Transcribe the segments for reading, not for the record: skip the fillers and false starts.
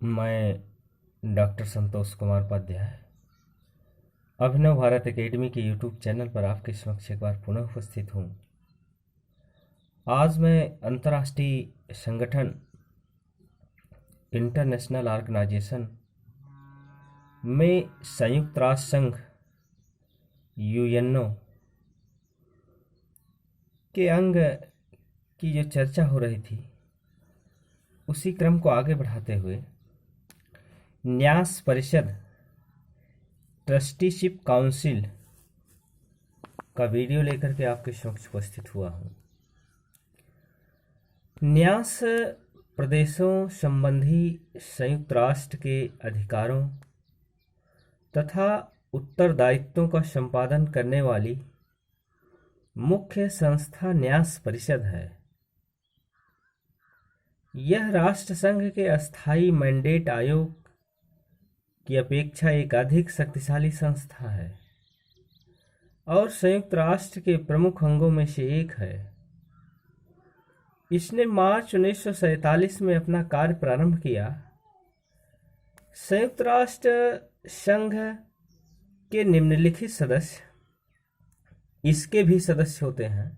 मैं डॉक्टर संतोष कुमार उपाध्याय अभिनव भारत एकेडमी के YouTube channel पर आपके समक्ष एक बार पुनः उपस्थित हूँ। आज मैं अंतर्राष्ट्रीय संगठन इंटरनेशनल ऑर्गेनाइजेशन में संयुक्त राष्ट्र संघ यूएनओ के अंग की जो चर्चा हो रही थी उसी क्रम को आगे बढ़ाते हुए न्यास परिषद ट्रस्टीशिप काउंसिल का वीडियो लेकर के आपके समक्ष उपस्थित हुआ हूँ। न्यास प्रदेशों संबंधी संयुक्त राष्ट्र के अधिकारों तथा उत्तरदायित्वों का संपादन करने वाली मुख्य संस्था न्यास परिषद है। यह राष्ट्र संघ के अस्थायी मैंडेट आयोग की अपेक्षा एक अधिक शक्तिशाली संस्था है और संयुक्त राष्ट्र के प्रमुख अंगों में से एक है। इसने मार्च 1947 में अपना कार्य प्रारंभ किया। संयुक्त राष्ट्र संघ के निम्नलिखित सदस्य इसके भी सदस्य होते हैं।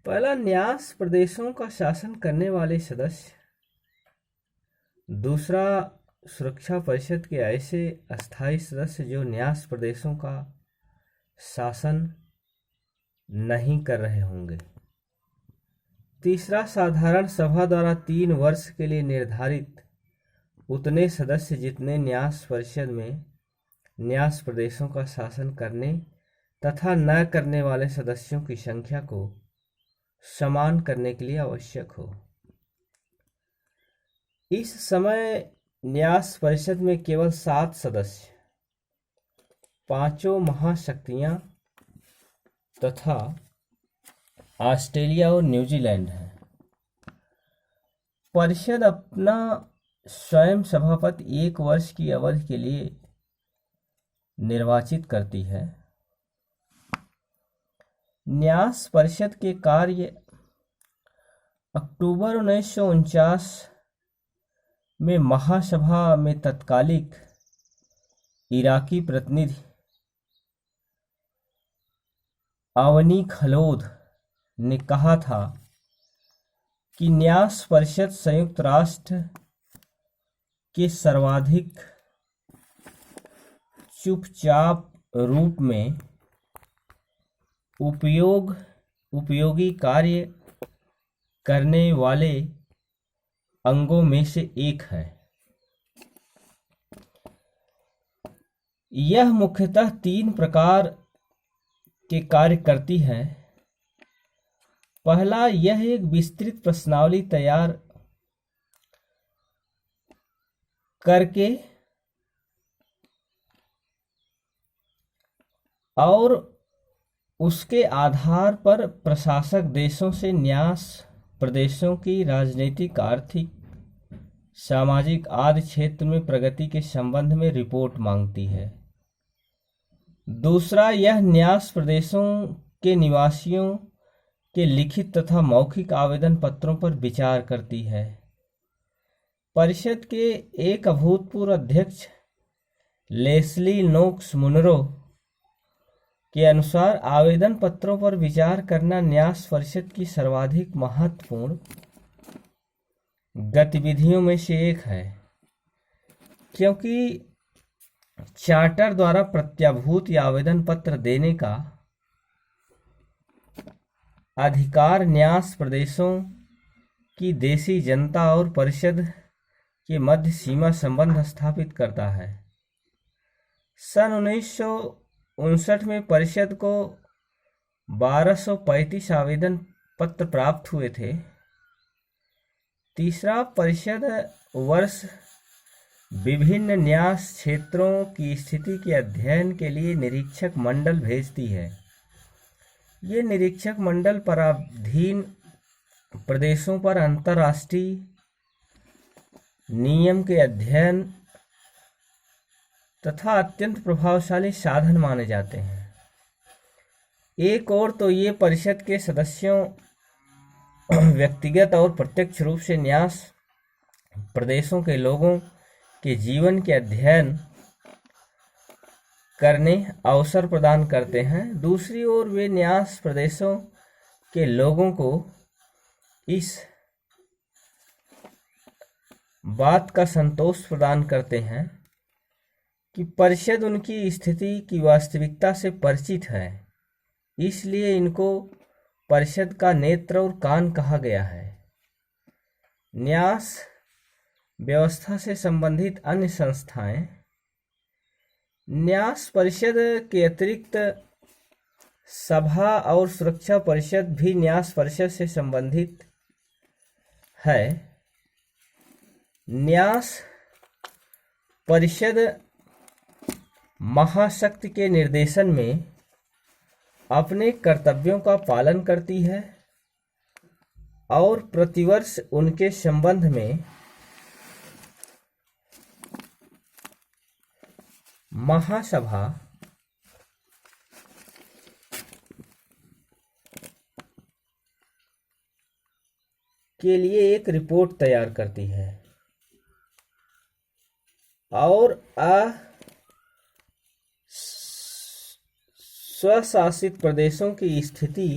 पहला, न्यास प्रदेशों का शासन करने वाले सदस्य। दूसरा, सुरक्षा परिषद के ऐसे अस्थायी सदस्य जो न्यास प्रदेशों का शासन नहीं कर रहे होंगे। तीसरा, साधारण सभा द्वारा 3 वर्ष के लिए निर्धारित उतने सदस्य जितने न्यास परिषद में न्यास प्रदेशों का शासन करने तथा न करने वाले सदस्यों की संख्या को समान करने के लिए आवश्यक हो। इस समय न्यास परिषद में केवल 7 सदस्य, 5 महाशक्तियां तथा ऑस्ट्रेलिया और न्यूजीलैंड हैं। परिषद अपना स्वयं सभापति 1 वर्ष की अवधि के लिए निर्वाचित करती है। न्यास परिषद के कार्य अक्टूबर 1949 में महासभा में तत्कालिक इराकी प्रतिनिधि अवनी खलोद ने कहा था कि न्यास परिषद संयुक्त राष्ट्र के सर्वाधिक चुपचाप रूप में उपयोगी कार्य करने वाले अंगों में से एक है। यह मुख्यतः 3 प्रकार के कार्य करती है। पहला, यह एक विस्तृत प्रश्नावली तैयार करके और उसके आधार पर प्रशासक देशों से न्यास प्रदेशों की राजनीतिक, आर्थिक, सामाजिक आदि क्षेत्र में प्रगति के संबंध में रिपोर्ट मांगती है। दूसरा, यह न्यास प्रदेशों के निवासियों के लिखित तथा मौखिक आवेदन पत्रों पर विचार करती है। परिषद के एक अभूतपूर्व अध्यक्ष लेस्ली नोक्स मुनरो के अनुसार आवेदन पत्रों पर विचार करना न्यास परिषद की सर्वाधिक महत्वपूर्ण गतिविधियों में से एक है, क्योंकि चार्टर द्वारा प्रत्याभूत या आवेदन पत्र देने का अधिकार न्यास प्रदेशों की देशी जनता और परिषद के मध्य सीमा संबंध स्थापित करता है। सन 1959 में परिषद को 1235 आवेदन पत्र प्राप्त हुए थे। तीसरा, परिषद वर्ष विभिन्न न्यास क्षेत्रों की स्थिति के अध्ययन के लिए निरीक्षक मंडल भेजती है। ये निरीक्षक मंडल पराधीन प्रदेशों पर अंतर्राष्ट्रीय नियम के अध्ययन तथा अत्यंत प्रभावशाली साधन माने जाते हैं। एक और तो ये परिषद के सदस्यों व्यक्तिगत और प्रत्यक्ष रूप से न्यास प्रदेशों के लोगों के जीवन के अध्ययन करने अवसर प्रदान करते हैं। दूसरी ओर वे न्यास प्रदेशों के लोगों को इस बात का संतोष प्रदान करते हैं कि परिषद उनकी स्थिति की वास्तविकता से परिचित है, इसलिए इनको परिषद का नेत्र और कान कहा गया है। न्यास व्यवस्था से संबंधित अन्य संस्थाएं। न्यास परिषद के अतिरिक्त सभा और सुरक्षा परिषद भी न्यास परिषद से संबंधित है। न्यास परिषद महाशक्ति के निर्देशन में अपने कर्तव्यों का पालन करती है और प्रतिवर्ष उनके संबंध में महासभा के लिए एक रिपोर्ट तैयार करती है और स्वशासित प्रदेशों की स्थिति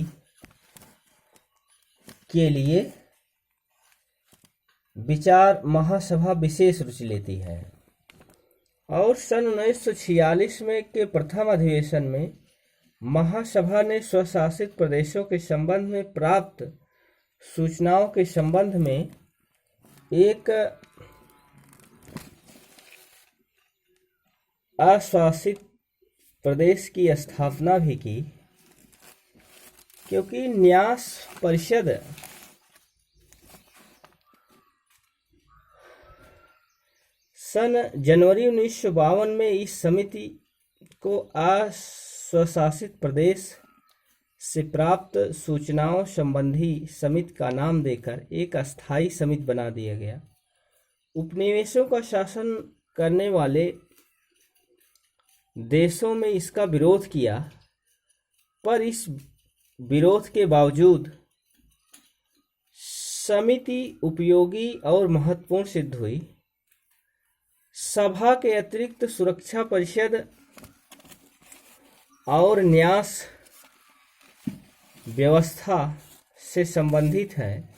के लिए विचार महासभा विशेष रुचि लेती है। और सन 1946 में के प्रथम अधिवेशन में महासभा ने स्वशासित प्रदेशों के संबंध में प्राप्त सूचनाओं के संबंध में एक अशासित प्रदेश की स्थापना भी की, क्योंकि न्यास परिषद सन जनवरी 1952 में इस समिति को अस्वशासित प्रदेश से प्राप्त सूचनाओं संबंधी समिति का नाम देकर एक अस्थायी समिति बना दिया गया। उपनिवेशों का शासन करने वाले देशों में इसका विरोध किया, पर इस विरोध के बावजूद समिति उपयोगी और महत्वपूर्ण सिद्ध हुई। सभा के अतिरिक्त सुरक्षा परिषद और न्यास व्यवस्था से संबंधित है।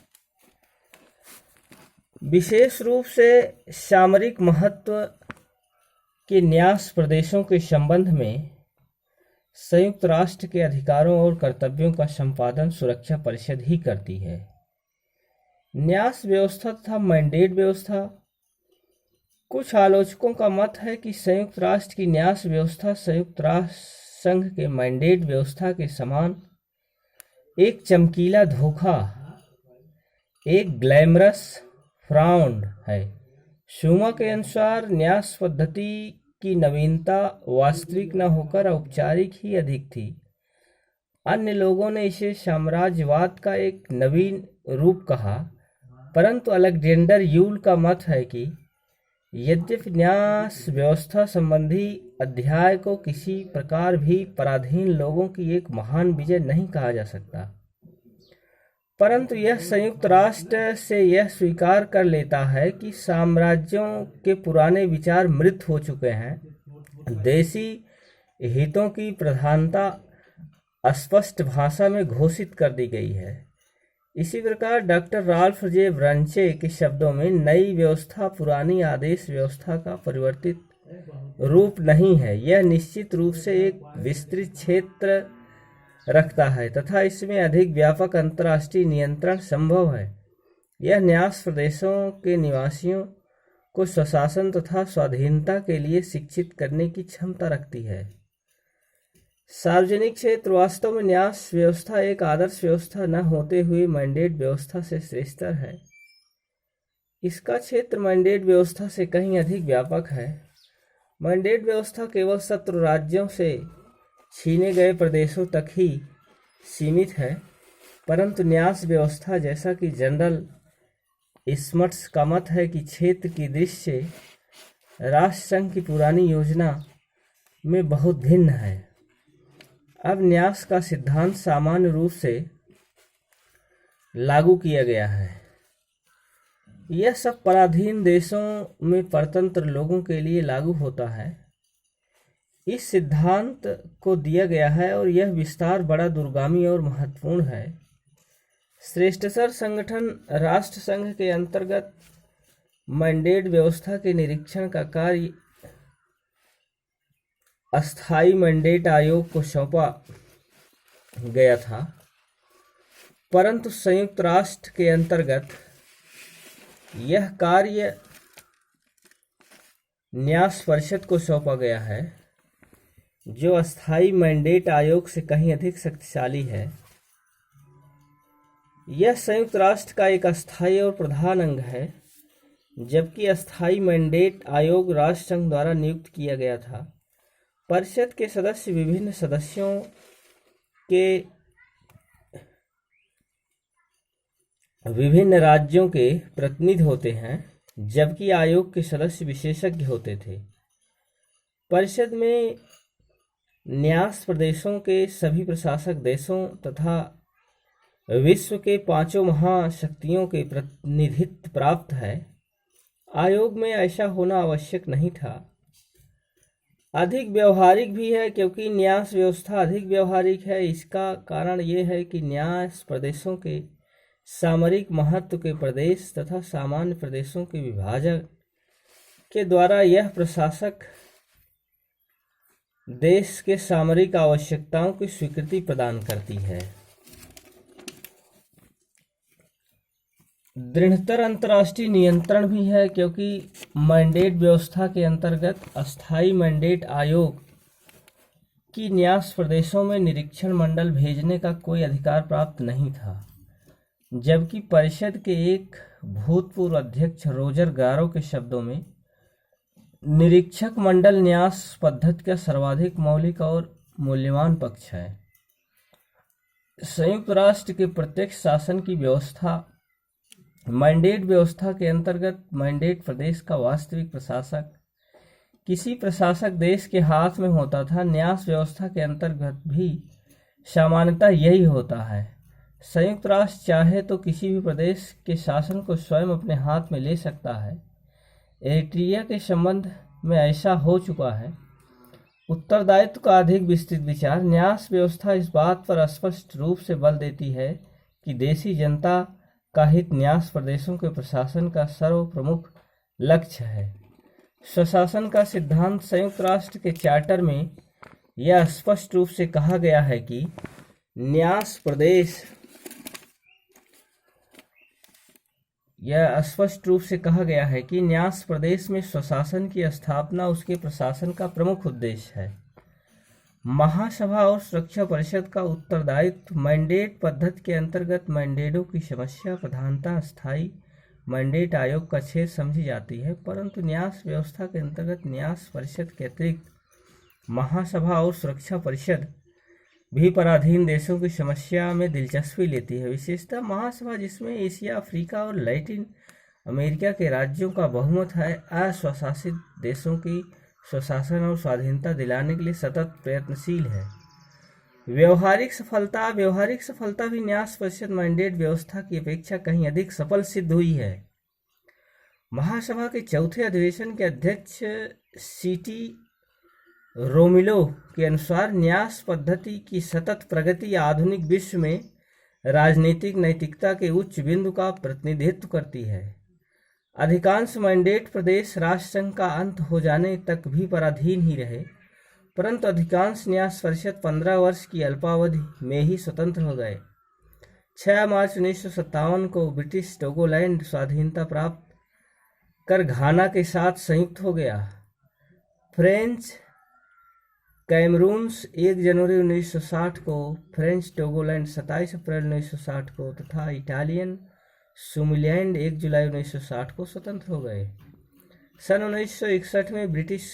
विशेष रूप से सामरिक महत्व के न्यास प्रदेशों के संबंध में संयुक्त राष्ट्र के अधिकारों और कर्तव्यों का संपादन सुरक्षा परिषद ही करती है। न्यास व्यवस्था तथा मैंडेट व्यवस्था। कुछ आलोचकों का मत है कि संयुक्त राष्ट्र की न्यास व्यवस्था संयुक्त राष्ट्र संघ के मैंडेट व्यवस्था के समान एक चमकीला धोखा, एक ग्लैमरस फ्रॉड है। शूमा के अनुसार न्यास पद्धति की नवीनता वास्तविक न होकर औपचारिक ही अधिक थी। अन्य लोगों ने इसे साम्राज्यवाद का एक नवीन रूप कहा, परंतु अलेक्जेंडर यूल का मत है कि यद्यपि न्यास व्यवस्था संबंधी अध्याय को किसी प्रकार भी पराधीन लोगों की एक महान विजय नहीं कहा जा सकता, परंतु यह संयुक्त राष्ट्र से यह स्वीकार कर लेता है कि साम्राज्यों के पुराने विचार मृत हो चुके हैं। देशी हितों की प्रधानता स्पष्ट भाषा में घोषित कर दी गई है। इसी प्रकार डॉक्टर राल्फ जे ब्रांचे के शब्दों में नई व्यवस्था पुरानी आदेश व्यवस्था का परिवर्तित रूप नहीं है, यह निश्चित रूप से एक विस्तृत क्षेत्र रखता है तथा इसमें अधिक व्यापक अंतर्राष्ट्रीय नियंत्रण संभव है। यह न्यास प्रदेशों के निवासियों को स्वशासन तथा स्वाधीनता के लिए शिक्षित करने की क्षमता रखती है। सार्वजनिक क्षेत्र वास्तव में न्यास व्यवस्था एक आदर्श व्यवस्था न होते हुए मैंडेट व्यवस्था से श्रेष्ठतर है। इसका क्षेत्र मैंडेट व्यवस्था से कहीं अधिक व्यापक है। मैंडेट व्यवस्था केवल शत्रु राज्यों से छीने गए प्रदेशों तक ही सीमित है, परंतु न्यास व्यवस्था, जैसा कि जनरल स्मट्स का मत है, कि क्षेत्र की दृष्टि से राष्ट्रसंघ की पुरानी योजना में बहुत भिन्न है। अब न्यास का सिद्धांत सामान्य रूप से लागू किया गया है। यह सब पराधीन देशों में परतंत्र लोगों के लिए लागू होता है। इस सिद्धांत को दिया गया है और यह विस्तार बड़ा दूरगामी और महत्वपूर्ण है। श्रेष्ठतर संगठन राष्ट्र संघ के अंतर्गत मैंडेट व्यवस्था के निरीक्षण का कार्य अस्थाई मैंडेट आयोग को सौंपा गया था, परंतु संयुक्त राष्ट्र के अंतर्गत यह कार्य न्यास परिषद को सौंपा गया है, जो अस्थाई मैंडेट आयोग से कहीं अधिक शक्तिशाली है। यह संयुक्त राष्ट्र का एक अस्थाई और प्रधान अंग है, जबकि अस्थाई मैंडेट आयोग राष्ट्र संघ द्वारा नियुक्त किया गया था। परिषद के सदस्य विभिन्न सदस्यों के विभिन्न राज्यों के प्रतिनिधि होते हैं, जबकि आयोग के सदस्य विशेषज्ञ होते थे। परिषद में न्यास प्रदेशों के सभी प्रशासक देशों तथा विश्व के 5 महाशक्तियों के प्रतिनिधित्व प्राप्त है। आयोग में ऐसा होना आवश्यक नहीं था। अधिक व्यवहारिक भी है, क्योंकि न्यास व्यवस्था अधिक व्यवहारिक है। इसका कारण यह है कि न्यास प्रदेशों के सामरिक महत्व के प्रदेश तथा सामान्य प्रदेशों के विभाजन के द्वारा यह प्रशासक देश के सामरिक आवश्यकताओं की स्वीकृति प्रदान करती है। दृढ़तर अंतर्राष्ट्रीय नियंत्रण भी है, क्योंकि मैंडेट व्यवस्था के अंतर्गत अस्थाई मैंडेट आयोग की न्यास प्रदेशों में निरीक्षण मंडल भेजने का कोई अधिकार प्राप्त नहीं था, जबकि परिषद के एक भूतपूर्व अध्यक्ष रोजर गारो के शब्दों में निरीक्षक मंडल न्यास पद्धति का सर्वाधिक मौलिक और मूल्यवान पक्ष है। संयुक्त राष्ट्र के प्रत्यक्ष शासन की व्यवस्था मैंडेट व्यवस्था के अंतर्गत मैंडेट प्रदेश का वास्तविक प्रशासक किसी प्रशासक देश के हाथ में होता था। न्यास व्यवस्था के अंतर्गत भी सामान्यतः यही होता है। संयुक्त राष्ट्र चाहे तो किसी भी प्रदेश के शासन को स्वयं अपने हाथ में ले सकता है। एरिट्रिया के संबंध में ऐसा हो चुका है। उत्तरदायित्व का अधिक विस्तृत विचार न्यास व्यवस्था इस बात पर स्पष्ट रूप से बल देती है कि देशी जनता का हित न्यास प्रदेशों के प्रशासन का सर्वप्रमुख लक्ष्य है। स्वशासन का सिद्धांत संयुक्त राष्ट्र के चार्टर में यह स्पष्ट रूप से कहा गया है कि न्यास प्रदेश में स्वशासन की स्थापना उसके प्रशासन का प्रमुख उद्देश्य है। महासभा और सुरक्षा परिषद का उत्तरदायित्व मैंडेट पद्धति के अंतर्गत मैंडेटों की समस्या प्रधानता अस्थाई मैंडेट आयोग का क्षेत्र समझी जाती है, परंतु न्यास व्यवस्था के अंतर्गत न्यास परिषद के अतिरिक्त महासभा और सुरक्षा परिषद भी पराधीन देशों की समस्या में दिलचस्पी लेती है। विशेषतः महासभा, जिसमें एशिया, अफ्रीका और लैटिन अमेरिका के राज्यों का बहुमत है, अस्वशासित देशों की स्वशासन और स्वाधीनता दिलाने के लिए सतत प्रयत्नशील है। व्यवहारिक सफलता भी न्यास परिषद मैंडेट व्यवस्था की अपेक्षा कहीं अधिक सफल सिद्ध हुई है। महासभा के चौथे अधिवेशन के अध्यक्ष सीटी रोमिलो के अनुसार न्यास पद्धति की सतत प्रगति आधुनिक विश्व में राजनीतिक नैतिकता के उच्च बिंदु का प्रतिनिधित्व करती है। अधिकांश मैंडेट प्रदेश राष्ट्र संघ का अंत हो जाने तक भी पराधीन ही रहे, परंतु अधिकांश न्यास परिषद 15 वर्ष की अल्पावधि में ही स्वतंत्र हो गए। 6 मार्च 1957 को ब्रिटिश टोगोलैंड स्वाधीनता प्राप्त कर घाना के साथ संयुक्त हो गया। फ्रेंच कैमरून्स 1 जनवरी 1960 को, फ्रेंच टोगोलैंड 27 अप्रैल 1960 को तथा इटालियन सोमालिलैंड 1 जुलाई 1960 को स्वतंत्र हो गए। सन 1961 में ब्रिटिश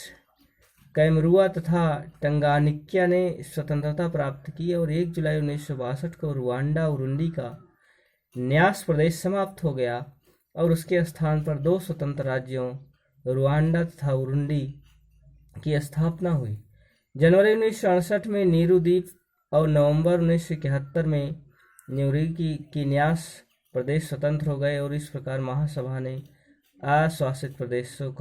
कैमरूआ तथा टंगानिकिया ने स्वतंत्रता प्राप्त की और 1 जुलाई 1962 को रुवांडा उरुंडी का न्यास प्रदेश समाप्त हो गया और उसके स्थान पर 2 स्वतंत्र राज्यों रुवांडा तथा उरुंडी की स्थापना हुई। जनवरी 1968 में नीरू द्वीप और नवंबर 1971 में न्यूरी की न्यास प्रदेश स्वतंत्र हो गए और इस प्रकार महासभा ने अशासित प्रदेशों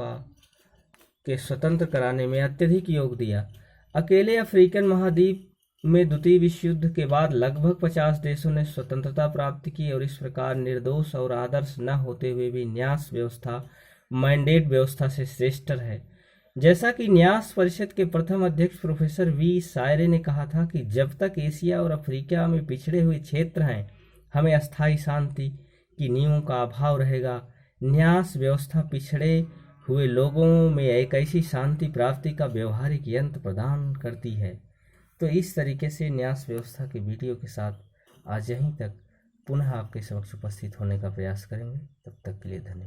के स्वतंत्र कराने में अत्यधिक योग दिया। अकेले अफ्रीकन महाद्वीप में द्वितीय विश्व युद्ध के बाद लगभग 50 देशों ने स्वतंत्रता प्राप्त की और इस प्रकार निर्दोष और आदर्श न होते हुए भी न्यास व्यवस्था मैंडेट व्यवस्था से श्रेष्ठ है। जैसा कि न्यास परिषद के प्रथम अध्यक्ष प्रोफेसर वी सायरे ने कहा था कि जब तक एशिया और अफ्रीका में पिछड़े हुए क्षेत्र हैं, हमें अस्थायी शांति की नींवों का अभाव रहेगा। न्यास व्यवस्था पिछड़े हुए लोगों में एक ऐसी शांति प्राप्ति का व्यवहारिक यंत्र प्रदान करती है। तो इस तरीके से न्यास व्यवस्था के वीडियो के साथ आज यहीं तक पुनः आपके समक्ष उपस्थित होने का प्रयास करेंगे। तब तक के लिए धन्यवाद।